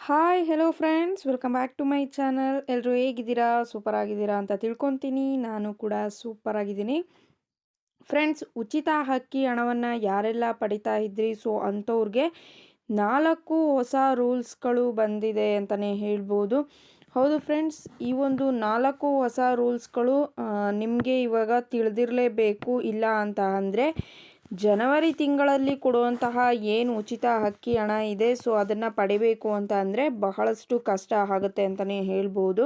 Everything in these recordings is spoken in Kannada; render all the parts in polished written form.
Hi hello friends welcome back to my channel. ಎಲ್ಲರೂ ಹೇಗಿದ್ದೀರಾ? ಸೂಪರ್ ಆಗಿದ್ದೀರಾ ಅಂತ ತಿಳ್ಕೊತೀನಿ. ನಾನು ಕೂಡ ಸೂಪರ್ ಆಗಿದ್ದೀನಿ. ಫ್ರೆಂಡ್ಸ್, ಉಚಿತ ಅಕ್ಕಿ ಹಣವನ್ನು ಯಾರೆಲ್ಲ ಪಡಿತಾ ಇದ್ರಿ, ಸೊ ಅಂಥವ್ರಿಗೆ 4 ಹೊಸ ರೂಲ್ಸ್ಗಳು ಬಂದಿದೆ ಅಂತಲೇ ಹೇಳ್ಬೋದು. ಹೌದು ಫ್ರೆಂಡ್ಸ್, ಈ ಒಂದು 4 ಹೊಸ ರೂಲ್ಸ್ಗಳು ನಿಮಗೆ ಇವಾಗ ತಿಳಿದಿರಲೇಬೇಕು. ಇಲ್ಲ ಅಂತ ಅಂದರೆ ಜನವರಿ ತಿಂಗಳಲ್ಲಿ ಕೊಡುವಂತಹ ಏನು ಉಚಿತ ಅಕ್ಕಿ ಹಣ ಇದೆ, ಸೊ ಅದನ್ನು ಪಡಿಬೇಕು ಅಂತ ಅಂದರೆ ಬಹಳಷ್ಟು ಕಷ್ಟ ಆಗುತ್ತೆ ಅಂತಲೇ ಹೇಳ್ಬೋದು.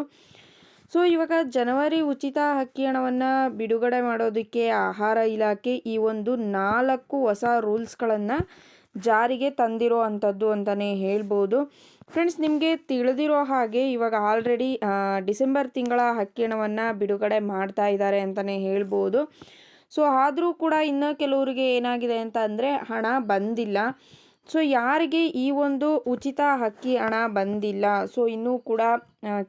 ಸೊ ಇವಾಗ ಜನವರಿ ಉಚಿತ ಅಕ್ಕಿ ಹಣವನ್ನು ಬಿಡುಗಡೆ ಮಾಡೋದಕ್ಕೆ ಆಹಾರ ಇಲಾಖೆ ಈ ಒಂದು 4 ಹೊಸ ರೂಲ್ಸ್ಗಳನ್ನು ಜಾರಿಗೆ ತಂದಿರೋ ಅಂಥದ್ದು ಅಂತಲೇ ಹೇಳ್ಬೋದು. ಫ್ರೆಂಡ್ಸ್, ನಿಮಗೆ ತಿಳಿದಿರೋ ಹಾಗೆ ಇವಾಗ ಆಲ್ರೆಡಿ ಡಿಸೆಂಬರ್ ತಿಂಗಳ ಅಕ್ಕಿ ಹಣವನ್ನು ಬಿಡುಗಡೆ ಮಾಡ್ತಾ ಇದ್ದಾರೆ ಅಂತಲೇ ಹೇಳ್ಬೋದು. ಸೊ ಆದರೂ ಕೂಡ ಇನ್ನೂ ಕೆಲವರಿಗೆ ಏನಾಗಿದೆ ಅಂತ ಅಂದರೆ ಹಣ ಬಂದಿಲ್ಲ. ಸೊ ಯಾರಿಗೆ ಈ ಒಂದು ಉಚಿತ ಅಕ್ಕಿ ಹಣ ಬಂದಿಲ್ಲ, ಸೊ ಇನ್ನೂ ಕೂಡ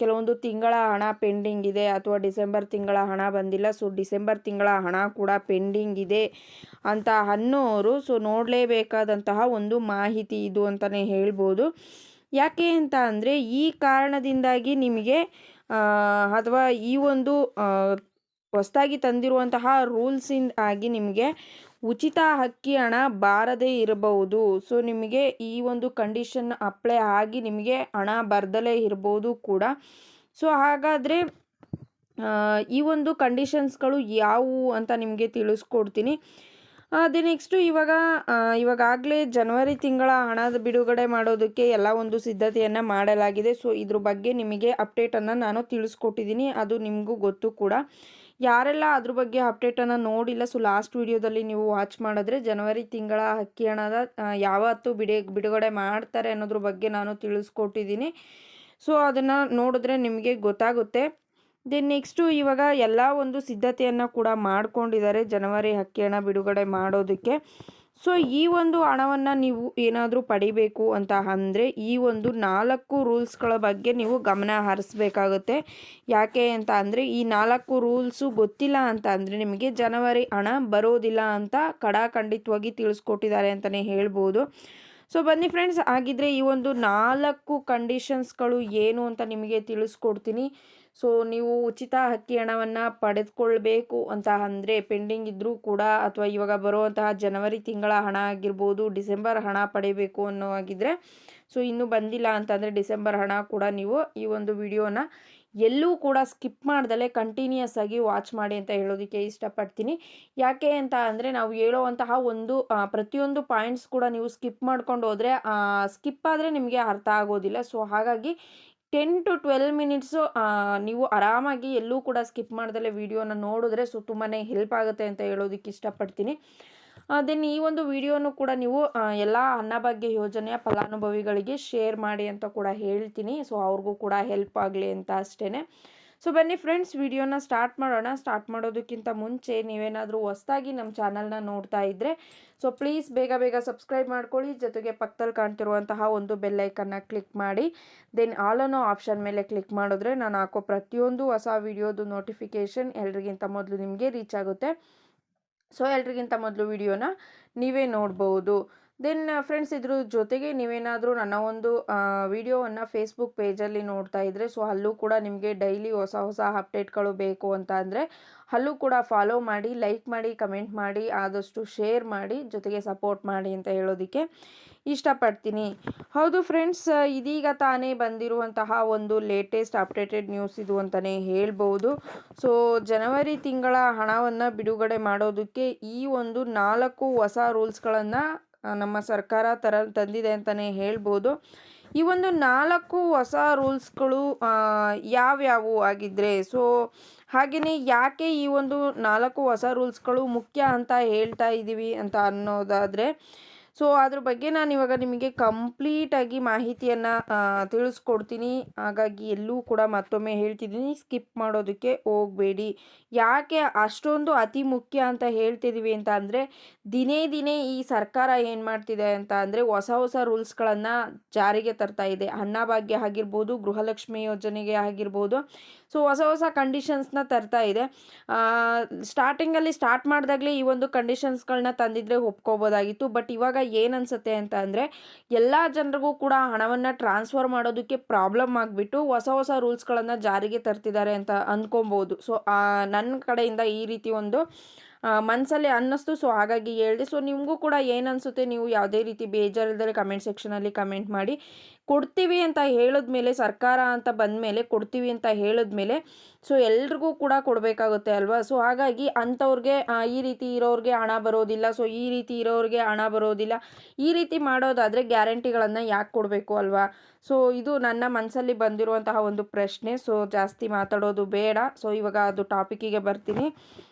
ಕೆಲವೊಂದು ತಿಂಗಳ ಹಣ ಪೆಂಡಿಂಗ್ ಇದೆ, ಅಥವಾ ಡಿಸೆಂಬರ್ ತಿಂಗಳ ಹಣ ಬಂದಿಲ್ಲ, ಸೊ ಡಿಸೆಂಬರ್ ತಿಂಗಳ ಹಣ ಕೂಡ ಪೆಂಡಿಂಗ್ ಇದೆ ಅಂತ ಅನ್ನೋರು ಸೊ ನೋಡಲೇಬೇಕಾದಂತಹ ಒಂದು ಮಾಹಿತಿ ಇದು ಅಂತಲೇ ಹೇಳ್ಬೋದು. ಯಾಕೆ ಅಂತ ಅಂದರೆ ಈ ಕಾರಣದಿಂದಾಗಿ ನಿಮಗೆ ಅಥವಾ ಈ ಒಂದು ಹೊಸದಾಗಿ ತಂದಿರುವಂತಹ ರೂಲ್ಸಿಂದಾಗಿ ನಿಮಗೆ ಉಚಿತ ಅಕ್ಕಿ ಹಣ ಬಾರದೇ ಇರಬಹುದು. ಸೊ ನಿಮಗೆ ಈ ಒಂದು ಕಂಡೀಷನ್ ಅಪ್ಲೈ ಆಗಿ ನಿಮಗೆ ಹಣ ಬರ್ದಲೇ ಇರ್ಬೋದು ಕೂಡ. ಸೊ ಹಾಗಾದರೆ ಈ ಒಂದು ಕಂಡೀಷನ್ಸ್ಗಳು ಯಾವುವು ಅಂತ ನಿಮಗೆ ತಿಳಿಸ್ಕೊಡ್ತೀನಿ. ಅದೇ ನೆಕ್ಸ್ಟು ಇವಾಗಲೇ ಜನವರಿ ತಿಂಗಳ ಹಣದ ಬಿಡುಗಡೆ ಮಾಡೋದಕ್ಕೆ ಎಲ್ಲ ಒಂದು ಸಿದ್ಧತೆಯನ್ನು ಮಾಡಲಾಗಿದೆ. ಸೊ ಇದ್ರ ಬಗ್ಗೆ ನಿಮಗೆ ಅಪ್ಡೇಟನ್ನು ನಾನು ತಿಳಿಸ್ಕೊಟ್ಟಿದ್ದೀನಿ, ಅದು ನಿಮಗೂ ಗೊತ್ತು ಕೂಡ. ಯಾರೆಲ್ಲ ಅದ್ರ ಬಗ್ಗೆ ಅಪ್ಡೇಟನ್ನು ನೋಡಿಲ್ಲ, ಸೊ ಲಾಸ್ಟ್ ವಿಡಿಯೋದಲ್ಲಿ ನೀವು ವಾಚ್ ಮಾಡಿದ್ರೆ ಜನವರಿ ತಿಂಗಳ ಅಕ್ಕಿ ಹಣದ ಯಾವತ್ತು ಬಿಡುಗಡೆ ಮಾಡ್ತಾರೆ ಅನ್ನೋದ್ರ ಬಗ್ಗೆ ನಾನು ತಿಳಿಸ್ಕೊಟ್ಟಿದ್ದೀನಿ. ಸೊ ಅದನ್ನು ನೋಡಿದ್ರೆ ನಿಮಗೆ ಗೊತ್ತಾಗುತ್ತೆ. ದೆನ್ ನೆಕ್ಸ್ಟು ಇವಾಗ ಎಲ್ಲ ಒಂದು ಸಿದ್ಧತೆಯನ್ನು ಕೂಡ ಮಾಡ್ಕೊಂಡಿದ್ದಾರೆ ಜನವರಿ ಅಕ್ಕಿ ಹಣ ಬಿಡುಗಡೆ ಮಾಡೋದಕ್ಕೆ. ಸೊ ಈ ಒಂದು ಹಣವನ್ನು ನೀವು ಏನಾದರೂ ಪಡಿಬೇಕು ಅಂತ ಅಂದರೆ ಈ ಒಂದು 4 ರೂಲ್ಸ್ಗಳ ಬಗ್ಗೆ ನೀವು ಗಮನ ಹರಿಸ್ಬೇಕಾಗುತ್ತೆ. ಯಾಕೆ ಅಂತ ಅಂದರೆ ಈ 4 ರೂಲ್ಸು ಗೊತ್ತಿಲ್ಲ ಅಂತ ಅಂದರೆ ನಿಮಗೆ ಜನವರಿ ಹಣ ಬರೋದಿಲ್ಲ ಅಂತ ಖಡಾಖಂಡಿತವಾಗಿ ತಿಳಿಸ್ಕೊಟ್ಟಿದ್ದಾರೆ ಅಂತಲೇ ಹೇಳ್ಬೋದು. ಸೊ ಬನ್ನಿ ಫ್ರೆಂಡ್ಸ್, ಆಗಿದ್ದರೆ ಈ ಒಂದು 4 ಕಂಡೀಷನ್ಸ್ಗಳು ಏನು ಅಂತ ನಿಮಗೆ ತಿಳಿಸ್ಕೊಡ್ತೀನಿ. ಸೊ ನೀವು ಉಚಿತ ಅಕ್ಕಿ ಹಣವನ್ನು ಪಡೆದುಕೊಳ್ಬೇಕು ಅಂತ ಅಂದರೆ ಪೆಂಡಿಂಗ್ ಇದ್ದರೂ ಕೂಡ, ಅಥವಾ ಇವಾಗ ಬರುವಂತಹ ಜನವರಿ ತಿಂಗಳ ಹಣ ಆಗಿರ್ಬೋದು, ಡಿಸೆಂಬರ್ ಹಣ ಪಡಿಬೇಕು ಅನ್ನೋ ಆಗಿದ್ದರೆ, ಸೊ ಇನ್ನೂ ಬಂದಿಲ್ಲ ಅಂತಂದರೆ ಡಿಸೆಂಬರ್ ಹಣ ಕೂಡ ನೀವು ಈ ಒಂದು ವಿಡಿಯೋನ ಎಲ್ಲೂ ಕೂಡ ಸ್ಕಿಪ್ ಮಾಡ್ದಲೇ ಕಂಟಿನ್ಯೂಸ್ ಆಗಿ ವಾಚ್ ಮಾಡಿ ಅಂತ ಹೇಳೋದಕ್ಕೆ ಇಷ್ಟಪಡ್ತೀನಿ. ಯಾಕೆ ಅಂತ ಅಂದರೆ ನಾವು ಹೇಳೋವಂತಹ ಒಂದು ಪ್ರತಿಯೊಂದು ಪಾಯಿಂಟ್ಸ್ ಕೂಡ ನೀವು ಸ್ಕಿಪ್ ಮಾಡ್ಕೊಂಡು ಹೋದರೆ ಸ್ಕಿಪ್ ಆದರೆ ನಿಮಗೆ ಅರ್ಥ ಆಗೋದಿಲ್ಲ. ಸೊ ಹಾಗಾಗಿ 10 to 12 ಮಿನಿಟ್ಸು ನೀವು ಆರಾಮಾಗಿ ಎಲ್ಲೂ ಕೂಡ ಸ್ಕಿಪ್ ಮಾಡ್ದಲೇ ವಿಡಿಯೋನ ನೋಡಿದ್ರೆ ಸೊ ತುಂಬಾ ಹೆಲ್ಪ್ ಆಗುತ್ತೆ ಅಂತ ಹೇಳೋದಕ್ಕೆ ಇಷ್ಟಪಡ್ತೀನಿ. ದೆನ್ ಈ ಒಂದು ವಿಡಿಯೋನು ಕೂಡ ನೀವು ಎಲ್ಲ ಅನ್ನಭಾಗ್ಯ ಯೋಜನೆಯ ಫಲಾನುಭವಿಗಳಿಗೆ ಶೇರ್ ಮಾಡಿ ಅಂತ ಕೂಡ ಹೇಳ್ತೀನಿ. ಸೊ ಅವ್ರಿಗೂ ಕೂಡ ಹೆಲ್ಪ್ ಆಗಲಿ ಅಂತ ಅಷ್ಟೇ. ಸೊ ಬನ್ನಿ ಫ್ರೆಂಡ್ಸ್, ವಿಡಿಯೋನ ಸ್ಟಾರ್ಟ್ ಮಾಡೋಣ. ಸ್ಟಾರ್ಟ್ ಮಾಡೋದಕ್ಕಿಂತ ಮುಂಚೆ ನೀವೇನಾದರೂ ಹೊಸದಾಗಿ ನಮ್ಮ ಚಾನಲ್ನ ನೋಡ್ತಾ ಇದ್ದರೆ ಸೊ ಪ್ಲೀಸ್ ಬೇಗ ಸಬ್ಸ್ಕ್ರೈಬ್ ಮಾಡ್ಕೊಳ್ಳಿ. ಜೊತೆಗೆ ಪಕ್ಕದಲ್ಲಿ ಕಾಣ್ತಿರುವಂತಹ ಒಂದು ಬೆಲ್ ಐಕನ್ನ ಕ್ಲಿಕ್ ಮಾಡಿ, ದೆನ್ ಆಲ್ ಅನ್ನೋ ಆಪ್ಷನ್ ಮೇಲೆ ಕ್ಲಿಕ್ ಮಾಡಿದ್ರೆ ನಾನು ಹಾಕೋ ಪ್ರತಿಯೊಂದು ಹೊಸ ವಿಡಿಯೋದು ನೋಟಿಫಿಕೇಷನ್ ಎಲ್ರಿಗಿಂತ ಮೊದಲು ನಿಮಗೆ ರೀಚ್ ಆಗುತ್ತೆ. ಸೊ ಎಲ್ರಿಗಿಂತ ಮೊದಲು ವಿಡಿಯೋನ ನೀವೇ ನೋಡ್ಬೋದು. ದೆನ್ ಫ್ರೆಂಡ್ಸ್, ಇದ್ರ ಜೊತೆಗೆ ನೀವೇನಾದರೂ ನನ್ನ ಒಂದು ವಿಡಿಯೋವನ್ನು ಫೇಸ್ಬುಕ್ ಪೇಜಲ್ಲಿ ನೋಡ್ತಾ ಇದ್ದರೆ ಸೊ ಅಲ್ಲೂ ಕೂಡ ನಿಮಗೆ ಡೈಲಿ ಹೊಸ ಅಪ್ಡೇಟ್ಗಳು ಬೇಕು ಅಂತ ಅಂದರೆ ಅಲ್ಲೂ ಕೂಡ ಫಾಲೋ ಮಾಡಿ, ಲೈಕ್ ಮಾಡಿ, ಕಮೆಂಟ್ ಮಾಡಿ, ಆದಷ್ಟು ಶೇರ್ ಮಾಡಿ, ಜೊತೆಗೆ ಸಪೋರ್ಟ್ ಮಾಡಿ ಅಂತ ಹೇಳೋದಕ್ಕೆ ಇಷ್ಟಪಡ್ತೀನಿ. ಹೌದು ಫ್ರೆಂಡ್ಸ್, ಇದೀಗ ತಾನೇ ಬಂದಿರುವಂತಹ ಒಂದು ಲೇಟೆಸ್ಟ್ ಅಪ್ಡೇಟೆಡ್ ನ್ಯೂಸ್ ಇದು ಅಂತಲೇ ಹೇಳ್ಬೋದು. ಸೊ ಜನವರಿ ತಿಂಗಳ ಹಣವನ್ನು ಬಿಡುಗಡೆ ಮಾಡೋದಕ್ಕೆ ಈ ಒಂದು 4 ಹೊಸ ರೂಲ್ಸ್ಗಳನ್ನು ನಮ್ಮ ಸರ್ಕಾರ ತಂದಿದೆ ಅಂತಲೇ ಹೇಳ್ಬೋದು. ಈ ಒಂದು 4 ಹೊಸ ರೂಲ್ಸ್ಗಳು ಯಾವ್ಯಾವು ಆಗಿದ್ದರೆ, ಸೊ ಹಾಗೆಯೇ ಯಾಕೆ ಈ ಒಂದು 4 ಹೊಸ ರೂಲ್ಸ್ಗಳು ಮುಖ್ಯ ಅಂತ ಹೇಳ್ತಾ ಇದ್ದೀವಿ ಅಂತ ಅನ್ನೋದಾದರೆ, ಸೊ ಅದ್ರ ಬಗ್ಗೆ ನಾನು ಇವಾಗ ನಿಮಗೆ ಕಂಪ್ಲೀಟಾಗಿ ಮಾಹಿತಿಯನ್ನು ತಿಳಿಸ್ಕೊಡ್ತೀನಿ. ಹಾಗಾಗಿ ಎಲ್ಲೂ ಕೂಡ ಮತ್ತೊಮ್ಮೆ ಹೇಳ್ತಿದ್ದೀನಿ, ಸ್ಕಿಪ್ ಮಾಡೋದಕ್ಕೆ ಹೋಗಬೇಡಿ. ಯಾಕೆ ಅಷ್ಟೊಂದು ಅತಿ ಮುಖ್ಯ ಅಂತ ಹೇಳ್ತಿದ್ದೀವಿ ಅಂತ ಅಂದರೆ ದಿನೇ ಈ ಸರ್ಕಾರ ಏನು ಮಾಡ್ತಿದೆ ಅಂತ ಅಂದರೆ ಹೊಸ ರೂಲ್ಸ್ಗಳನ್ನು ಜಾರಿಗೆ ತರ್ತಾ ಇದೆ. ಅನ್ನಭಾಗ್ಯ ಆಗಿರ್ಬೋದು, ಗೃಹಲಕ್ಷ್ಮಿ ಯೋಜನೆಗೆ ಆಗಿರ್ಬೋದು, ಸೊ ಹೊಸ ಕಂಡೀಷನ್ಸ್ನ ತರ್ತಾ ಇದೆ. ಸ್ಟಾರ್ಟಿಂಗಲ್ಲಿ ಸ್ಟಾರ್ಟ್ ಮಾಡಿದಾಗಲೇ ಈ ಒಂದು ಕಂಡೀಷನ್ಸ್ಗಳನ್ನ ತಂದಿದ್ರೆ ಒಪ್ಕೋಬೋದಾಗಿತ್ತು. ಬಟ್ ಇವಾಗ ಏನನ್ಸುತ್ತೆ ಅಂತ ಅಂದರೆ ಎಲ್ಲ ಜನರಿಗೂ ಕೂಡ ಹಣವನ್ನು ಟ್ರಾನ್ಸ್ಫರ್ ಮಾಡೋದಕ್ಕೆ ಪ್ರಾಬ್ಲಮ್ ಆಗಿಬಿಟ್ಟು ಹೊಸ ಹೊಸ ರೂಲ್ಸ್ಗಳನ್ನು ಜಾರಿಗೆ ತರ್ತಿದ್ದಾರೆ ಅಂತ ಅಂದ್ಕೊಬೋದು. ಸೊ ನನ್ನ ಕಡೆಯಿಂದ ಈ ರೀತಿ ಒಂದು ಮನಸ್ಸಲ್ಲಿ ಅನ್ನಿಸ್ತು. ಸೊ ಹಾಗಾಗಿ ಹೇಳಿದೆ. ಸೊ ನಿಮಗೂ ಕೂಡ ಏನನ್ಸುತ್ತೆ, ನೀವು ಯಾವುದೇ ರೀತಿ ಬೇಜಾರಿಲ್ಲದೆ ಕಮೆಂಟ್ ಸೆಕ್ಷನಲ್ಲಿ ಕಮೆಂಟ್ ಮಾಡಿ. ಕೊಡ್ತೀವಿ ಅಂತ ಹೇಳಿದ್ಮೇಲೆ, ಸರ್ಕಾರ ಅಂತ ಬಂದಮೇಲೆ ಕೊಡ್ತೀವಿ ಅಂತ ಹೇಳಿದ್ಮೇಲೆ ಸೊ ಎಲ್ರಿಗೂ ಕೂಡ ಕೊಡಬೇಕಾಗುತ್ತೆ ಅಲ್ವಾ. ಸೊ ಹಾಗಾಗಿ ಅಂಥವ್ರಿಗೆ ಈ ರೀತಿ ಇರೋರಿಗೆ ಹಣ ಬರೋದಿಲ್ಲ, ಸೊ ಈ ರೀತಿ ಇರೋರಿಗೆ ಹಣ ಬರೋದಿಲ್ಲ, ಈ ರೀತಿ ಮಾಡೋದಾದರೆ ಗ್ಯಾರಂಟಿಗಳನ್ನು ಯಾಕೆ ಕೊಡಬೇಕು ಅಲ್ವಾ. ಸೊ ಇದು ನನ್ನ ಮನಸ್ಸಲ್ಲಿ ಬಂದಿರುವಂತಹ ಒಂದು ಪ್ರಶ್ನೆ. ಸೊ ಜಾಸ್ತಿ ಮಾತಾಡೋದು ಬೇಡ. ಸೊ ಇವಾಗ ಅದು ಟಾಪಿಕ್ಕಿಗೆ ಬರ್ತೀನಿ.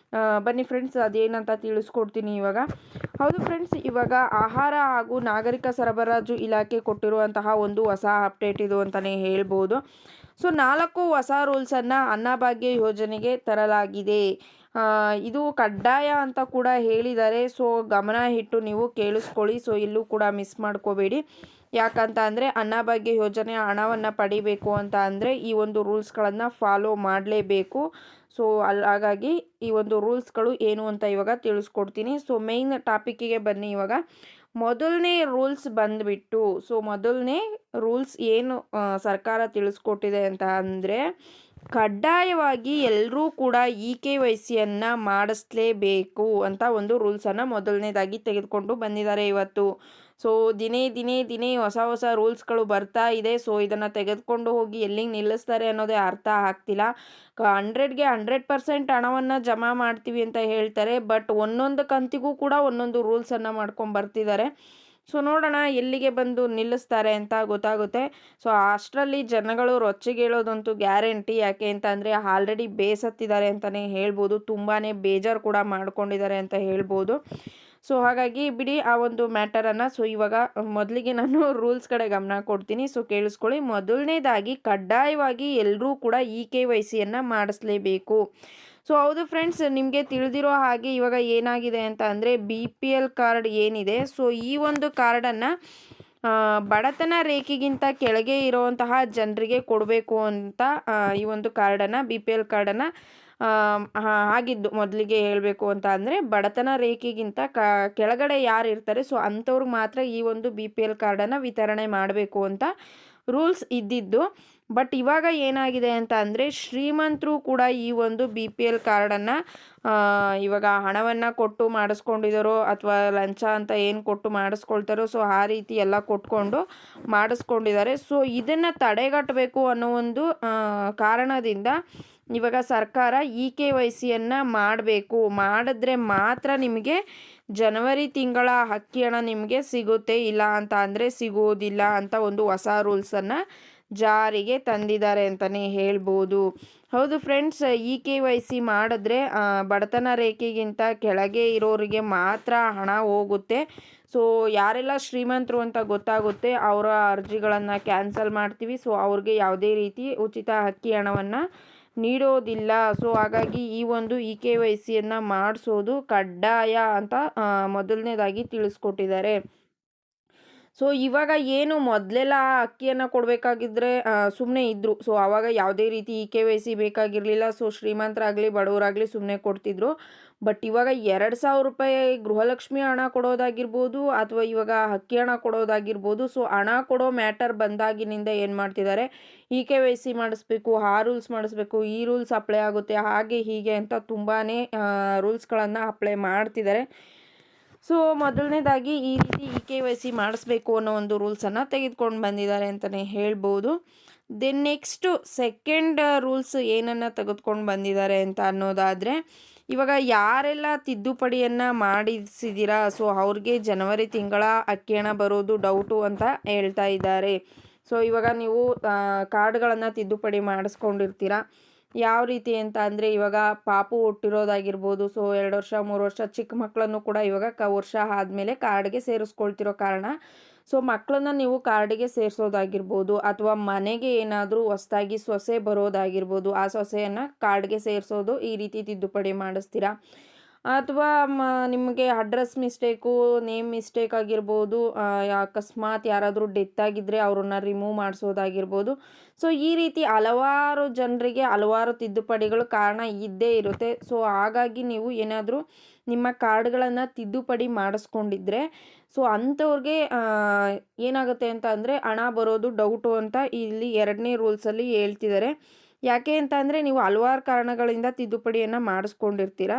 ಬನ್ನಿ ಫ್ರೆಂಡ್ಸ್, ಅದೇನಂತ ತಿಳಿಸ್ಕೊಡ್ತೀನಿ ಇವಾಗ. ಹೌದು ಫ್ರೆಂಡ್ಸ್, ಇವಾಗ ಆಹಾರ ಹಾಗೂ ನಾಗರಿಕ ಸರಬರಾಜು ಇಲಾಖೆ ಕೊಟ್ಟಿರುವಂತಹ ಒಂದು ಹೊಸ ಅಪ್ಡೇಟ್ ಇದು ಅಂತಲೇ ಹೇಳ್ಬೋದು. ಸೊ 4 ಹೊಸ ರೂಲ್ಸನ್ನು ಅನ್ನಭಾಗ್ಯ ಯೋಜನೆಗೆ ತರಲಾಗಿದೆ. ಇದು ಕಡ್ಡಾಯ ಅಂತ ಕೂಡ ಹೇಳಿದ್ದಾರೆ. ಸೊ ಗಮನ ಇಟ್ಟು ನೀವು ಕೇಳಿಸ್ಕೊಳ್ಳಿ. ಸೊ ಎಲ್ಲೂ ಕೂಡ ಮಿಸ್ ಮಾಡ್ಕೋಬೇಡಿ. ಯಾಕಂತ ಅಂದರೆ ಅನ್ನಭಾಗ್ಯ ಯೋಜನೆ ಹಣವನ್ನು ಪಡಿಬೇಕು ಅಂತ ಅಂದರೆ ಈ ಒಂದು ರೂಲ್ಸ್ಗಳನ್ನು ಫಾಲೋ ಮಾಡಲೇಬೇಕು. ಸೊ ಹಾಗಾಗಿ ಈ ಒಂದು ರೂಲ್ಸ್ಗಳು ಏನು ಅಂತ ಇವಾಗ ತಿಳಿಸ್ಕೊಡ್ತೀನಿ. ಸೊ ಮೇಯ್ನ್ ಟಾಪಿಕ್ಕಿಗೆ ಬನ್ನಿ. ಇವಾಗ ಮೊದಲನೇ ರೂಲ್ಸ್ ಬಂದುಬಿಟ್ಟು, ಸೊ ಮೊದಲನೇ ರೂಲ್ಸ್ ಏನು ಸರ್ಕಾರ ತಿಳಿಸ್ಕೊಟ್ಟಿದೆ ಅಂತ ಅಂದರೆ, ಕಡ್ಡಾಯವಾಗಿ ಎಲ್ಲರೂ ಕೂಡ KYCಯನ್ನು ಮಾಡಿಸ್ಲೇಬೇಕು ಅಂತ ಒಂದು ರೂಲ್ಸನ್ನು ಮೊದಲನೇದಾಗಿ ತೆಗೆದುಕೊಂಡು ಬಂದಿದ್ದಾರೆ ಇವತ್ತು. ಸೊ ದಿನೇ ಹೊಸ ರೂಲ್ಸ್ಗಳು ಬರ್ತಾ ಇದೆ. ಸೊ ಇದನ್ನು ತೆಗೆದುಕೊಂಡು ಹೋಗಿ ಎಲ್ಲಿಗೆ ನಿಲ್ಲಿಸ್ತಾರೆ ಅನ್ನೋದೇ ಅರ್ಥ ಆಗ್ತಿಲ್ಲ. 100ಗೆ 100% ಹಣವನ್ನು ಜಮಾ ಮಾಡ್ತೀವಿ ಅಂತ ಹೇಳ್ತಾರೆ. ಬಟ್ ಒಂದೊಂದು ಕಂತಿಗೂ ಕೂಡ ಒಂದೊಂದು ರೂಲ್ಸನ್ನು ಮಾಡ್ಕೊಂಡು ಬರ್ತಿದ್ದಾರೆ. ಸೊ ನೋಡೋಣ ಎಲ್ಲಿಗೆ ಬಂದು ನಿಲ್ಲಿಸ್ತಾರೆ ಅಂತ ಗೊತ್ತಾಗುತ್ತೆ. ಸೊ ಅಷ್ಟರಲ್ಲಿ ಜನಗಳು ರೊಚ್ಚಿಗೇಳೋದಂತೂ ಗ್ಯಾರಂಟಿ. ಯಾಕೆ ಅಂತ ಅಂದರೆ ಆಲ್ರೆಡಿ ಬೇಸತ್ತಿದ್ದಾರೆ ಅಂತಲೇ ಹೇಳ್ಬೋದು. ತುಂಬಾ ಬೇಜಾರು ಕೂಡ ಮಾಡ್ಕೊಂಡಿದ್ದಾರೆ ಅಂತ ಹೇಳ್ಬೋದು. ಸೊ ಹಾಗಾಗಿ ಬಿಡಿ ಆ ಒಂದು ಮ್ಯಾಟರನ್ನು. ಸೊ ಇವಾಗ ಮೊದಲಿಗೆ ನಾನು ರೂಲ್ಸ್ ಕಡೆ ಗಮನ ಕೊಡ್ತೀನಿ. ಸೊ ಕೇಳಿಸ್ಕೊಳ್ಳಿ. ಮೊದಲನೇದಾಗಿ ಕಡ್ಡಾಯವಾಗಿ ಎಲ್ಲರೂ ಕೂಡ KYCಯನ್ನು ಮಾಡಿಸ್ಲೇಬೇಕು. ಸೊ ಹೌದು ಫ್ರೆಂಡ್ಸ್, ನಿಮಗೆ ತಿಳಿದಿರೋ ಹಾಗೆ ಇವಾಗ ಏನಾಗಿದೆ ಅಂತ ಅಂದರೆ BPL ಕಾರ್ಡ್ ಏನಿದೆ, ಸೊ ಈ ಒಂದು ಕಾರ್ಡನ್ನು ಬಡತನ ರೇಖೆಗಿಂತ ಕೆಳಗೆ ಇರುವಂತಹ ಜನರಿಗೆ ಕೊಡಬೇಕು ಅಂತ ಈ ಒಂದು ಕಾರ್ಡನ್ನು BPL ಕಾರ್ಡನ್ನು ಆಗಿದ್ದು. ಮೊದಲಿಗೆ ಹೇಳಬೇಕು ಅಂತ ಅಂದರೆ ಬಡತನ ರೇಖೆಗಿಂತ ಕೆಳಗಡೆ ಯಾರು ಇರ್ತಾರೆ ಸೊ ಅಂಥವ್ರಿಗೆ ಮಾತ್ರ ಈ ಒಂದು BPL ಕಾರ್ಡನ್ನು ವಿತರಣೆ ಮಾಡಬೇಕು ಅಂತ ರೂಲ್ಸ್ ಇದ್ದಿದ್ದು. ಬಟ್ ಇವಾಗ ಏನಾಗಿದೆ ಅಂತ ಅಂದರೆ ಶ್ರೀಮಂತರು ಕೂಡ ಈ ಒಂದು BPL ಕಾರ್ಡನ್ನು ಇವಾಗ ಹಣವನ್ನು ಕೊಟ್ಟು ಮಾಡಿಸ್ಕೊಂಡಿದ್ದಾರೋ ಅಥವಾ ಲಂಚ ಅಂತ ಏನು ಕೊಟ್ಟು ಮಾಡಿಸ್ಕೊಳ್ತಾರೋ ಸೊ ಆ ರೀತಿ ಎಲ್ಲ ಕೊಟ್ಕೊಂಡು ಮಾಡಿಸ್ಕೊಂಡಿದ್ದಾರೆ. ಸೊ ಇದನ್ನು ತಡೆಗಟ್ಟಬೇಕು ಅನ್ನೋ ಒಂದು ಕಾರಣದಿಂದ ಇವಾಗ ಸರ್ಕಾರ KYCಯನ್ನು ಮಾಡಬೇಕು. ಮಾಡಿದ್ರೆ ಮಾತ್ರ ನಿಮಗೆ ಜನವರಿ ತಿಂಗಳ ಅಕ್ಕಿ ಹಣ ನಿಮಗೆ ಸಿಗುತ್ತೆ, ಇಲ್ಲ ಅಂತ ಅಂದರೆ ಸಿಗೋದಿಲ್ಲ ಅಂತ ಒಂದು ಹೊಸ ರೂಲ್ಸನ್ನು ಜಾರಿಗೆ ತಂದಿದ್ದಾರೆ ಅಂತಲೇ ಹೇಳ್ಬೋದು. ಹೌದು ಫ್ರೆಂಡ್ಸ್, KYC ಮಾಡಿದ್ರೆ ಬಡತನ ರೇಖೆಗಿಂತ ಕೆಳಗೆ ಇರೋರಿಗೆ ಮಾತ್ರ ಹಣ ಹೋಗುತ್ತೆ. ಸೊ ಯಾರೆಲ್ಲ ಶ್ರೀಮಂತರು ಅಂತ ಗೊತ್ತಾಗುತ್ತೆ ಅವರ ಅರ್ಜಿಗಳನ್ನು ಕ್ಯಾನ್ಸಲ್ ಮಾಡ್ತೀವಿ. ಸೊ ಅವ್ರಿಗೆ ಯಾವುದೇ ರೀತಿ ಉಚಿತ ಅಕ್ಕಿ ಹಣವನ್ನು ನೀಡೋದಿಲ್ಲ. ಸೊ ಹಾಗಾಗಿ ಈ ಒಂದು KYCಯನ್ನು ಮಾಡಿಸೋದು ಕಡ್ಡಾಯ ಅಂತ ಮೊದಲನೇದಾಗಿ ತಿಳಿಸ್ಕೊಟ್ಟಿದ್ದಾರೆ. ಸೊ ಇವಾಗ ಏನು ಮೊದಲೆಲ್ಲ ಅಕ್ಕಿಯನ್ನು ಕೊಡಬೇಕಾಗಿದ್ದರೆ ಸುಮ್ಮನೆ ಇದ್ದರು. ಸೊ ಆವಾಗ ಯಾವುದೇ ರೀತಿ KYC ಬೇಕಾಗಿರಲಿಲ್ಲ. ಸೊ ಶ್ರೀಮಂತರಾಗಲಿ ಬಡವರಾಗಲಿ ಸುಮ್ಮನೆ ಕೊಡ್ತಿದ್ರು. ಬಟ್ ಇವಾಗ 2,000 ರೂಪಾಯಿ ಗೃಹಲಕ್ಷ್ಮಿ ಹಣ ಕೊಡೋದಾಗಿರ್ಬೋದು ಅಥವಾ ಇವಾಗ ಅಕ್ಕಿ ಹಣ ಕೊಡೋದಾಗಿರ್ಬೋದು. ಸೊ ಹಣ ಕೊಡೋ ಮ್ಯಾಟರ್ ಬಂದಾಗಿನಿಂದ ಏನು ಮಾಡ್ತಿದ್ದಾರೆ, KYC ಮಾಡಿಸ್ಬೇಕು, ಆ ರೂಲ್ಸ್ ಮಾಡಿಸ್ಬೇಕು, ಈ ರೂಲ್ಸ್ ಅಪ್ಲೈ ಆಗುತ್ತೆ, ಹಾಗೆ ಹೀಗೆ ಅಂತ ತುಂಬಾ ರೂಲ್ಸ್ಗಳನ್ನು ಅಪ್ಲೈ ಮಾಡ್ತಿದ್ದಾರೆ. ಸೊ ಮೊದಲನೇದಾಗಿ ಈ ರೀತಿ KYC ಮಾಡಿಸ್ಬೇಕು ಅನ್ನೋ ಒಂದು ರೂಲ್ಸನ್ನು ತೆಗೆದುಕೊಂಡು ಬಂದಿದ್ದಾರೆ ಅಂತಲೇ ಹೇಳ್ಬೋದು. ದೆನ್ ನೆಕ್ಸ್ಟು ಸೆಕೆಂಡ್ ರೂಲ್ಸ್ ಏನನ್ನು ತೆಗೆದುಕೊಂಡು ಬಂದಿದ್ದಾರೆ ಅಂತ ಅನ್ನೋದಾದರೆ, ಇವಾಗ ಯಾರೆಲ್ಲ ತಿದ್ದುಪಡಿಯನ್ನು ಮಾಡಿಸಿದ್ದೀರಾ ಸೊ ಅವ್ರಿಗೆ ಜನವರಿ ತಿಂಗಳ ಅಕ್ಕಿ ಹಣ ಬರೋದು ಡೌಟು ಅಂತ ಹೇಳ್ತಾ ಇದ್ದಾರೆ. ಸೊ ಇವಾಗ ನೀವು ಕಾರ್ಡ್ಗಳನ್ನು ತಿದ್ದುಪಡಿ ಮಾಡಿಸ್ಕೊಂಡಿರ್ತೀರ. ಯಾವ ರೀತಿ ಅಂತ ಅಂದರೆ ಇವಾಗ ಪಾಪು ಹುಟ್ಟಿರೋದಾಗಿರ್ಬೋದು. ಸೊ 2 ವರ್ಷ 3 ವರ್ಷ ಚಿಕ್ಕ ಮಕ್ಕಳನ್ನು ಕೂಡ ಇವಾಗ ವರ್ಷ ಆದಮೇಲೆ ಕಾರ್ಡ್ಗೆ ಸೇರಿಸ್ಕೊಳ್ತಿರೋ ಕಾರಣ ಸೊ ಮಕ್ಕಳನ್ನ ನೀವು ಕಾರ್ಡಿಗೆ ಸೇರಿಸೋದಾಗಿರ್ಬೋದು ಅಥವಾ ಮನೆಗೆ ಏನಾದರೂ ಹೊಸದಾಗಿ ಸೊಸೆ ಬರೋದಾಗಿರ್ಬೋದು, ಆ ಸೊಸೆಯನ್ನು ಕಾರ್ಡ್ಗೆ ಸೇರಿಸೋದು ಈ ರೀತಿ ತಿದ್ದುಪಡಿ ಮಾಡಿಸ್ತೀರಾ. ಅಥವಾ ನಿಮಗೆ ಅಡ್ರೆಸ್ ಮಿಸ್ಟೇಕು, ನೇಮ್ ಮಿಸ್ಟೇಕ್ ಆಗಿರ್ಬೋದು, ಅಕಸ್ಮಾತ್ ಯಾರಾದರೂ ಡೆತ್ ಆಗಿದ್ದರೆ ಅವ್ರನ್ನ ರಿಮೂವ್ ಮಾಡಿಸೋದಾಗಿರ್ಬೋದು. ಸೊ ಈ ರೀತಿ ಹಲವಾರು ಜನರಿಗೆ ಹಲವಾರು ತಿದ್ದುಪಡಿಗಳು ಕಾರಣ ಇದ್ದೇ ಇರುತ್ತೆ. ಸೊ ಹಾಗಾಗಿ ನೀವು ಏನಾದರೂ ನಿಮ್ಮ ಕಾರ್ಡ್ಗಳನ್ನು ತಿದ್ದುಪಡಿ ಮಾಡಿಸ್ಕೊಂಡಿದ್ರೆ ಸೊ ಅಂಥವ್ರಿಗೆ ಏನಾಗುತ್ತೆ ಅಂತ ಅಂದರೆ ಹಣ ಬರೋದು ಡೌಟು ಅಂತ ಇಲ್ಲಿ 2ನೇ ರೂಲ್ಸಲ್ಲಿ ಹೇಳ್ತಿದ್ದಾರೆ. ಯಾಕೆ ಅಂತ ಅಂದರೆ ನೀವು ಹಲವಾರು ಕಾರಣಗಳಿಂದ ತಿದ್ದುಪಡಿಯನ್ನು ಮಾಡಿಸ್ಕೊಂಡಿರ್ತೀರ.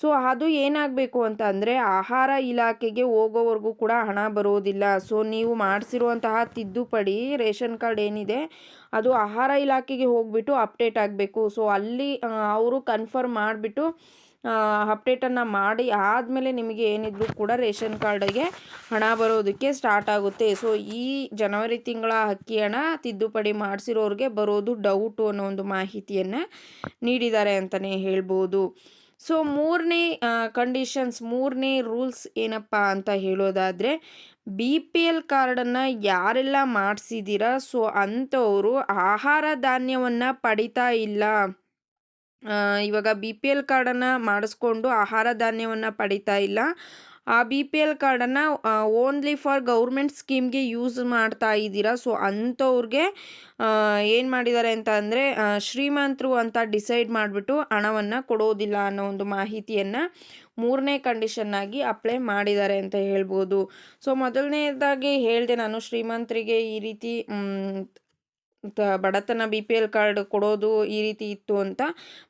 ಸೊ ಅದು ಏನಾಗಬೇಕು ಅಂತ ಅಂದರೆ ಆಹಾರ ಇಲಾಖೆಗೆ ಹೋಗೋವರೆಗೂ ಕೂಡ ಹಣ ಬರೋದಿಲ್ಲ. ಸೊ ನೀವು ಮಾಡಿಸಿರುವಂತಹ ತಿದ್ದುಪಡಿ ರೇಷನ್ ಕಾರ್ಡ್ ಏನಿದೆ ಅದು ಆಹಾರ ಇಲಾಖೆಗೆ ಹೋಗ್ಬಿಟ್ಟು ಅಪ್ಡೇಟ್ ಆಗಬೇಕು. ಸೊ ಅಲ್ಲಿ ಅವರು ಕನ್ಫರ್ಮ್ ಮಾಡಿಬಿಟ್ಟು ಅಪ್ಡೇಟನ್ನು ಮಾಡಿ ಆದಮೇಲೆ ನಿಮಗೆ ಏನಿದ್ರು ಕೂಡ ರೇಷನ್ ಕಾರ್ಡಿಗೆ ಹಣ ಬರೋದಕ್ಕೆ ಸ್ಟಾರ್ಟ್ ಆಗುತ್ತೆ. ಸೊ ಈ ಜನವರಿ ತಿಂಗಳ ಅಕ್ಕಿ ಹಣ ತಿದ್ದುಪಡಿ ಮಾಡಿಸಿರೋರಿಗೆ ಬರೋದು ಡೌಟು ಅನ್ನೋ ಒಂದು ಮಾಹಿತಿಯನ್ನು ನೀಡಿದ್ದಾರೆ ಅಂತಲೇ ಹೇಳ್ಬೋದು. ಸೊ 3ನೇ ಕಂಡೀಷನ್ಸ್, 3ನೇ ರೂಲ್ಸ್ ಏನಪ್ಪ ಅಂತ ಹೇಳೋದಾದರೆ, BPL ಕಾರ್ಡನ್ನು ಯಾರೆಲ್ಲ ಮಾಡಿಸಿದ್ದೀರಾ ಸೊ ಅಂಥವರು ಆಹಾರ ಧಾನ್ಯವನ್ನು ಪಡಿತಾ ಇಲ್ಲ. ಇವಾಗ BPL ಕಾರ್ಡನ್ನು ಮಾಡಿಸ್ಕೊಂಡು ಆಹಾರ ಧಾನ್ಯವನ್ನು ಪಡಿತಾ ಇಲ್ಲ. ಆ BPL ಕಾರ್ಡನ್ನು ಓನ್ಲಿ ಫಾರ್ ಗೌರ್ಮೆಂಟ್ ಸ್ಕೀಮ್ಗೆ ಯೂಸ್ ಮಾಡ್ತಾ ಇದ್ದೀರಾ. ಸೊ ಅಂಥವ್ರಿಗೆ ಏನು ಮಾಡಿದ್ದಾರೆ ಅಂತ ಅಂದರೆ ಶ್ರೀಮಂತರು ಅಂತ ಡಿಸೈಡ್ ಮಾಡಿಬಿಟ್ಟು ಹಣವನ್ನು ಕೊಡೋದಿಲ್ಲ ಅನ್ನೋ ಒಂದು ಮಾಹಿತಿಯನ್ನು 3ನೇ ಕಂಡೀಷನ್ನಾಗಿ ಅಪ್ಲೈ ಮಾಡಿದ್ದಾರೆ ಅಂತ ಹೇಳ್ಬೋದು. ಸೊ ಮೊದಲನೇದಾಗಿ ಹೇಳಿದೆ ನಾನು, ಶ್ರೀಮಂತರಿಗೆ ಈ ರೀತಿ ಬಡತನ BPL ಕಾರ್ಡ್ ಕೊಡೋದು ಈ ರೀತಿ ಇತ್ತು ಅಂತ.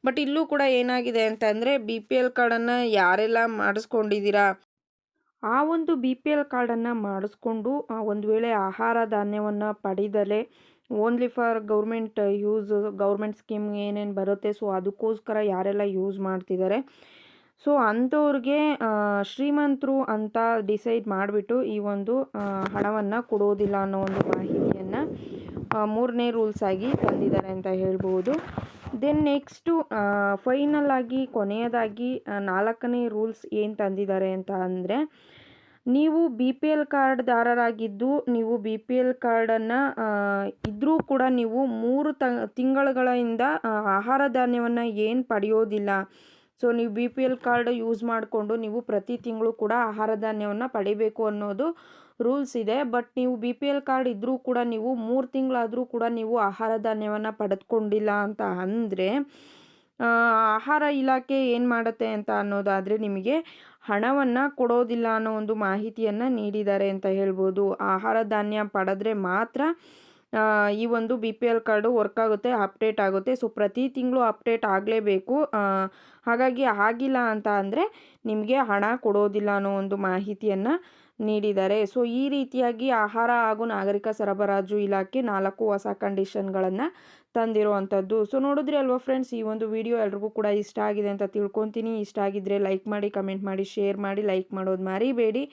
ಬಟ್ ಇಲ್ಲೂ ಕೂಡ ಏನಾಗಿದೆ ಅಂತ ಅಂದರೆ BPL ಕಾರ್ಡನ್ನು ಯಾರೆಲ್ಲ ಮಾಡಿಸ್ಕೊಂಡಿದ್ದೀರಾ ಆ ಒಂದು BPL ಕಾರ್ಡನ್ನು ಮಾಡಿಸ್ಕೊಂಡು ಒಂದು ವೇಳೆ ಆಹಾರ ಧಾನ್ಯವನ್ನು ಪಡೆದಲೇ only for government use, government scheme ಏನೇನು ಬರುತ್ತೆ ಸೊ ಅದಕ್ಕೋಸ್ಕರ ಯಾರೆಲ್ಲ ಯೂಸ್ ಮಾಡ್ತಿದ್ದಾರೆ ಸೊ ಅಂಥವ್ರಿಗೆ ಶ್ರೀಮಂತರು ಅಂತ ಡಿಸೈಡ್ ಮಾಡಿಬಿಟ್ಟು ಈ ಒಂದು ಹಣವನ್ನು ಕೊಡೋದಿಲ್ಲ ಅನ್ನೋ ಒಂದು ಮಾಹಿತಿಯನ್ನು 3ನೇ ರೂಲ್ಸ್ ಆಗಿ ತಂದಿದ್ದಾರೆ ಅಂತ ಹೇಳ್ಬೋದು. ದೆನ್ ನೆಕ್ಸ್ಟು ಫೈನಲ್ ಆಗಿ ಕೊನೆಯದಾಗಿ 4ನೇ ರೂಲ್ಸ್ ಏನು ತಂದಿದ್ದಾರೆ ಅಂತ ಅಂದರೆ, ನೀವು BPL ಕಾರ್ಡ್ದಾರರಾಗಿದ್ದು ನೀವು BPL ಕಾರ್ಡನ್ನು ಇದ್ದರೂ ಕೂಡ ನೀವು 3 ತಿಂಗಳುಗಳಿಂದ ಆಹಾರ ಧಾನ್ಯವನ್ನು ಏನು ಪಡೆಯೋದಿಲ್ಲ. ಸೊ ನೀವು BPL ಕಾರ್ಡ್ ಯೂಸ್ ಮಾಡಿಕೊಂಡು ನೀವು ಪ್ರತಿ ತಿಂಗಳು ಕೂಡ ಆಹಾರ ಧಾನ್ಯವನ್ನು ಪಡಿಬೇಕು ಅನ್ನೋದು ರೂಲ್ಸ್ ಇದೆ. ಬಟ್ ನೀವು BPL ಕಾರ್ಡ್ ಇದ್ದರೂ ಕೂಡ ನೀವು 3 ತಿಂಗಳಾದರೂ ಕೂಡ ನೀವು ಆಹಾರ ಧಾನ್ಯವನ್ನು ಪಡೆದುಕೊಂಡಿಲ್ಲ ಅಂತ ಅಂದರೆ ಆಹಾರ ಇಲಾಖೆ ಏನು ಮಾಡುತ್ತೆ ಅಂತ ಅನ್ನೋದಾದರೆ ನಿಮಗೆ ಹಣವನ್ನು ಕೊಡೋದಿಲ್ಲ ಅನ್ನೋ ಒಂದು ಮಾಹಿತಿಯನ್ನು ನೀಡಿದ್ದಾರೆ ಅಂತ ಹೇಳ್ಬೋದು. ಆಹಾರ ಧಾನ್ಯ ಪಡೆದ್ರೆ ಮಾತ್ರ ಈ ಒಂದು BPL ಕಾರ್ಡು ವರ್ಕ್ ಆಗುತ್ತೆ, ಅಪ್ಡೇಟ್ ಆಗುತ್ತೆ. ಸೊ ಪ್ರತಿ ತಿಂಗಳು ಅಪ್ಡೇಟ್ ಆಗಲೇಬೇಕು. ಹಾಗಾಗಿ ಆಗಿಲ್ಲ ಅಂತ ಅಂದರೆ ನಿಮಗೆ ಹಣ ಕೊಡೋದಿಲ್ಲ ಅನ್ನೋ ಒಂದು ಮಾಹಿತಿಯನ್ನು ನೀಡಿದ್ದಾರೆ. ಸೊ ಈ ರೀತಿಯಾಗಿ ಆಹಾರ ಹಾಗೂ ನಾಗರಿಕ ಸರಬರಾಜು ಇಲಾಖೆ 4 ಹೊಸ ಕಂಡೀಷನ್ಗಳನ್ನು ತಂದಿರುವಂಥದ್ದು. ಸೊ ನೋಡಿದ್ರಿ ಅಲ್ವಾ ಫ್ರೆಂಡ್ಸ್, ಈ ಒಂದು ವಿಡಿಯೋ ಎಲ್ರಿಗೂ ಕೂಡ ಇಷ್ಟ ಆಗಿದೆ ಅಂತ ತಿಳ್ಕೊತೀನಿ. ಇಷ್ಟ ಆಗಿದ್ದರೆ ಲೈಕ್ ಮಾಡಿ, ಕಮೆಂಟ್ ಮಾಡಿ, ಶೇರ್ ಮಾಡಿ, ಲೈಕ್ ಮಾಡೋದು ಮರಿಬೇಡಿ.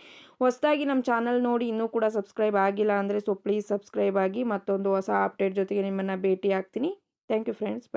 ಹೊಸದಾಗಿ ನಮ್ಮ ಚಾನಲ್ ನೋಡಿ ಇನ್ನೂ ಕೂಡ ಸಬ್ಸ್ಕ್ರೈಬ್ ಆಗಿಲ್ಲ ಅಂದರೆ ಸೊ ಪ್ಲೀಸ್ ಸಬ್ಸ್ಕ್ರೈಬ್ ಆಗಿ. ಮತ್ತೊಂದು ಹೊಸ ಅಪ್ಡೇಟ್ ಜೊತೆಗೆ ನಿಮ್ಮನ್ನು ಭೇಟಿ ಆಗ್ತೀನಿ. Thank you friends, by.